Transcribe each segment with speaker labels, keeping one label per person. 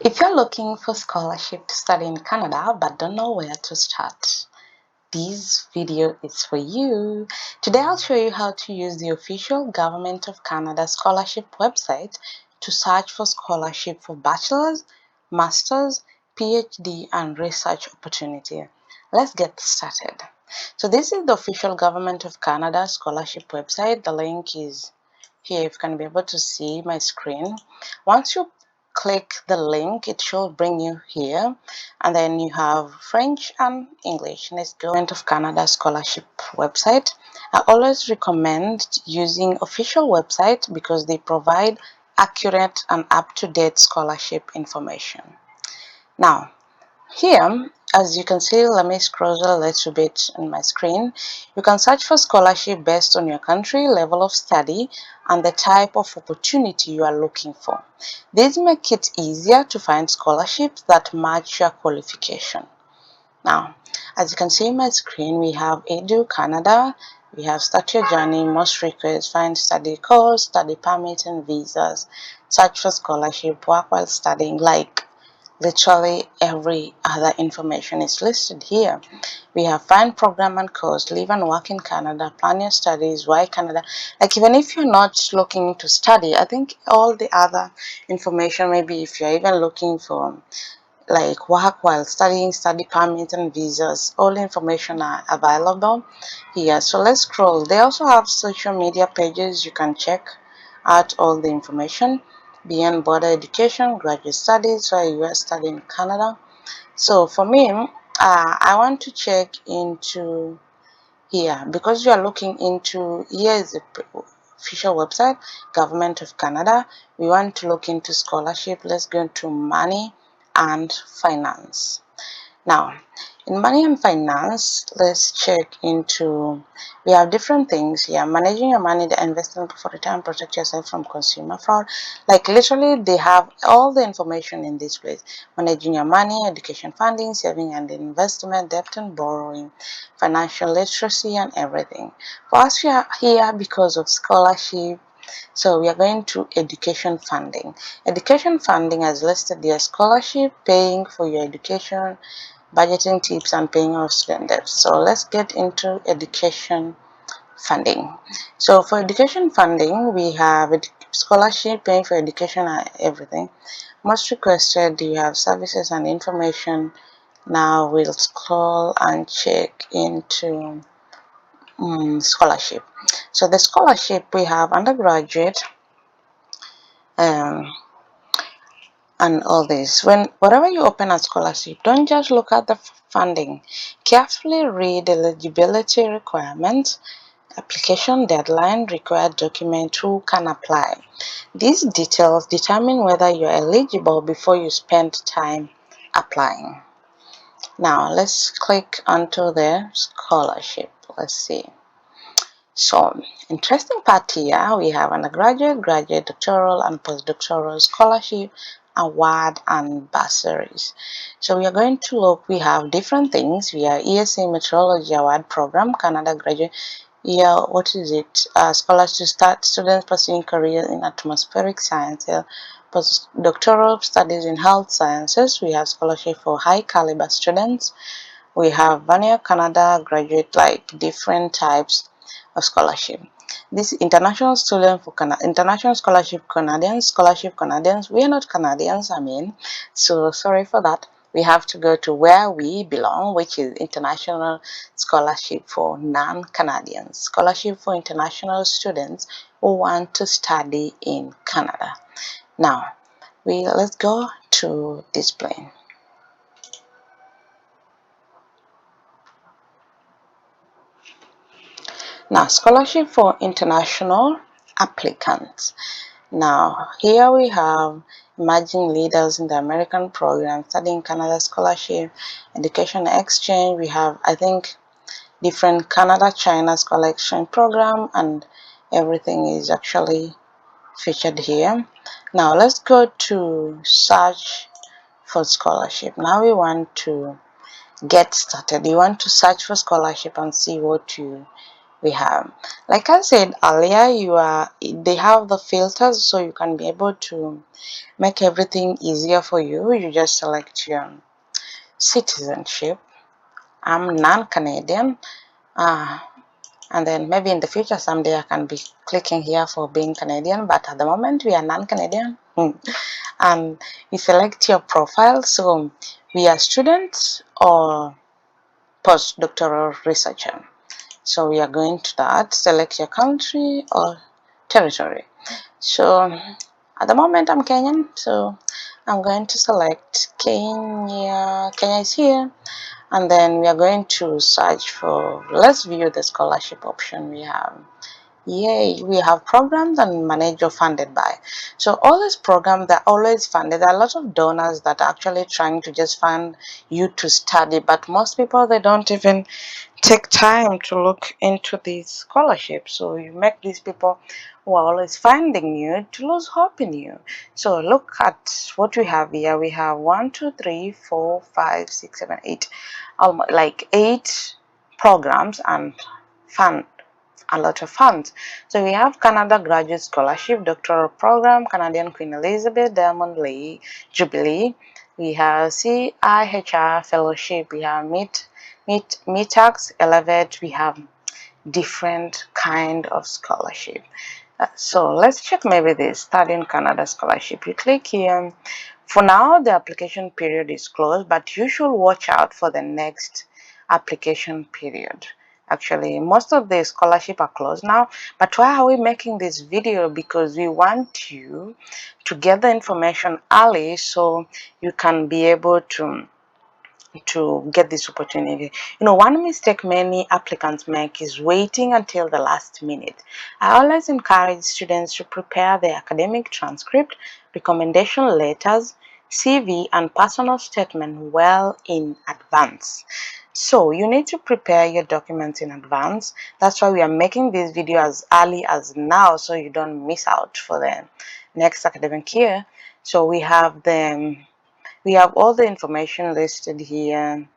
Speaker 1: If you're looking for scholarship to study in Canada but don't know where to start, this video is for you. Today I'll show you how to use the official Government of Canada scholarship website to search for scholarship for bachelor's, master's, PhD and research opportunity. Let's get started. So this is the official Government of Canada scholarship website. The link is here. If you can be able to see my screen. Once you click the link, it should bring you here, and then you have French and English. Let's go. Government of Canada scholarship website. I always recommend using official website because they provide accurate and up-to-date scholarship information. Now here, as you can see, let me scroll a little bit on my screen. You can search for scholarship based on your country, level of study, and the type of opportunity you are looking for. This makes it easier to find scholarships that match your qualification. Now, as you can see in my screen, we have EduCanada, we have Start Your Journey, Most Requests, Find Study Course, Study Permit and Visas, Search for Scholarship, Work While Studying, like literally every other information is listed here. We have Find Program and Course, Live and Work in Canada, Plan Your Studies, Why Canada. Like even if you're not looking to study, I think all the other information, maybe if you're even looking for like work while studying, study permits and visas, all information are available here. So let's scroll. They also have social media pages. You can check out all the information. Beyond border education, graduate studies, so you are studying in Canada. So for me, I want to check into here because you are looking into, here is the official website, Government of Canada. We want to look into scholarship. Let's go to money and finance. Now, in money and finance, let's check into, we have different things here. Managing your money, the investment for return, protect yourself from consumer fraud. Like literally, they have all the information in this place. Managing your money, education funding, saving and investment, debt and borrowing, financial literacy and everything. For us, we are here because of scholarship. So we are going to education funding. Education funding has listed their scholarship, paying for your education, budgeting tips and paying off student debt. So let's get into education funding. So for education funding, we have scholarship, paying for education and everything. Most requested, you have services and information. Now we'll scroll and check into scholarship. So the scholarship, we have undergraduate, um, and all this. Whenever you open a scholarship, don't just look at the funding. Carefully read eligibility requirements, application deadline, required document, who can apply. These details determine whether you're eligible before you spend time applying. Now let's click onto the scholarship. Let's see. So, interesting part here, we have undergraduate, graduate, doctoral, and postdoctoral scholarship, award, and bursaries. So, we are going to look, we have different things. We have ESA Meteorology Award Program, Canada Graduate. Yeah, what is it? Scholars to start students pursuing careers in atmospheric science. Postdoctoral studies in health sciences. We have scholarship for high caliber students. We have Vania Canada graduate, like different types of scholarship. This international student for international scholarship Canadians. We are not Canadians, I mean, so sorry for that. We have to go to where we belong, which is international scholarship for non-Canadians, scholarship for international students who want to study in Canada. Now, let's go to display. Now, scholarship for international applicants. Now, here we have emerging leaders in the American program, studying Canada scholarship, education exchange. We have, I think, different Canada-China scholarship program, and everything is actually featured here. Now, let's go to search for scholarship. Now we want to get started. You want to search for scholarship and see what you we have, like I said earlier, they have the filters, so you can be able to make everything easier for you. You just select your citizenship. I'm non-Canadian, and then maybe in the future someday I can be clicking here for being Canadian, but at the moment we are non-Canadian. And you select your profile, so we are students or postdoctoral researcher. So we are going to that, select your country or territory. So at the moment I'm Kenyan, so I'm going to select Kenya. Kenya is here, and then we are going to search for, let's view the scholarship option we have. Yay, we have programs and managed or funded by. So all these programs, they're always funded. There are a lot of donors that are actually trying to just fund you to study, but most people, they don't even take time to look into these scholarships. So you make these people who are always funding you to lose hope in you. So look at what we have here. We have 1, 2, 3, 4, 5, 6, 7, 8, almost like 8 programs and fund a lot of funds. So we have Canada Graduate Scholarship, Doctoral Program, Canadian Queen Elizabeth, Diamond League, Jubilee. We have CIHR Fellowship. We have METAX, Elevate. We have different kind of scholarship. So let's check maybe this Study in Canada Scholarship. You click here. For now, the application period is closed, but you should watch out for the next application period. Actually, most of the scholarship are closed now, but why are we making this video? Because we want you to get the information early so you can be able to get this opportunity. One mistake many applicants make is waiting until the last minute. I always encourage students to prepare their academic transcript, recommendation letters, CV, and personal statement well in advance. So you need to prepare your documents in advance. That's why we are making this video as early as now, so you don't miss out for the next academic year. So we have all the information listed here.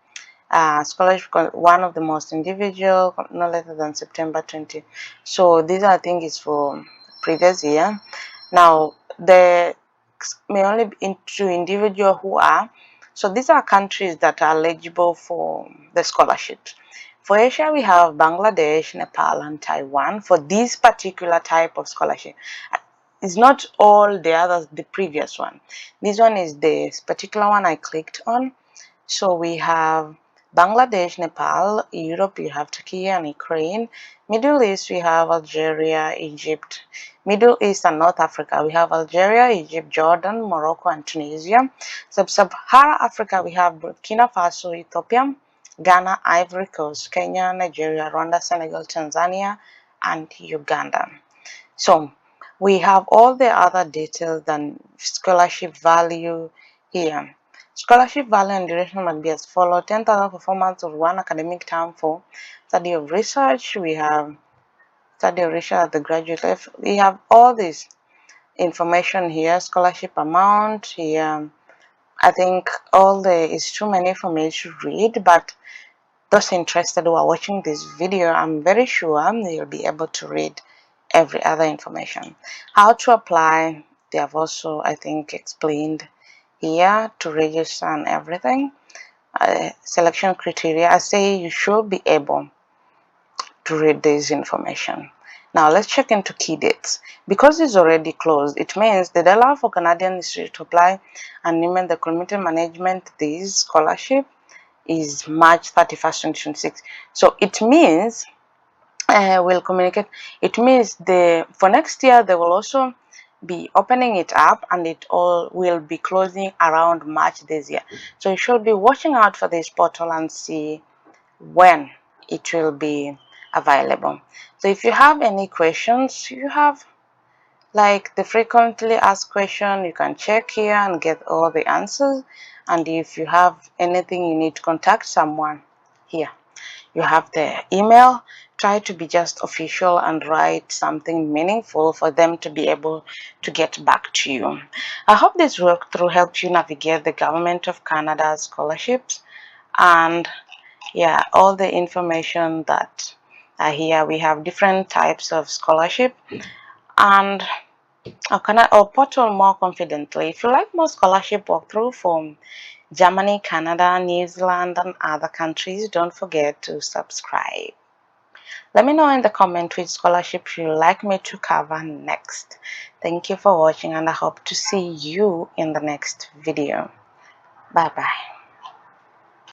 Speaker 1: Scholarship, one of the most individual, no later than September 20. So these I think is for previous year. Now the may only be into individual who are. So these are countries that are eligible for the scholarship. For Asia, we have Bangladesh, Nepal, and Taiwan for this particular type of scholarship. It's not all the others, the previous one. This one is the particular one I clicked on. So we have Bangladesh, Nepal, Europe, you have Turkey and Ukraine. Middle East, we have Algeria, Egypt. Middle East and North Africa, we have Algeria, Egypt, Jordan, Morocco, and Tunisia. Sub-Saharan Africa, we have Burkina Faso, Ethiopia, Ghana, Ivory Coast, Kenya, Nigeria, Rwanda, Senegal, Tanzania, and Uganda. So we have all the other details and scholarship value here. Scholarship value and duration must be as follows: 10,000 performance of one academic term for study of research. We have study of research at the graduate level. We have all this information here. Scholarship amount here. I think it's too many for me to read, but those interested who are watching this video, I'm very sure you'll be able to read every other information. How to apply, they have also, I think, explained here to register and everything. Selection criteria, I say you should be able to read this information. Now let's check into key dates. Because it's already closed, it means the deadline for Canadians to apply and name the community management this scholarship is March 31st, 2026. So it means we'll communicate. It means for next year they will also be opening it up, and it all will be closing around March this year. So you should be watching out for this portal and see when it will be available. So if you have any questions, you have like the frequently asked question, you can check here and get all the answers. And if you have anything you need to contact someone, here you have the email. Try to be just official and write something meaningful for them to be able to get back to you. I hope this walkthrough helped you navigate the Government of Canada scholarships and yeah, all the information that Here we have different types of scholarship, and I'll portal more confidently. If you like more scholarship walkthrough from Germany, Canada, New Zealand, and other countries, don't forget to subscribe. Let me know in the comment which scholarship you'd like me to cover next. Thank you for watching, and I hope to see you in the next video. Bye bye.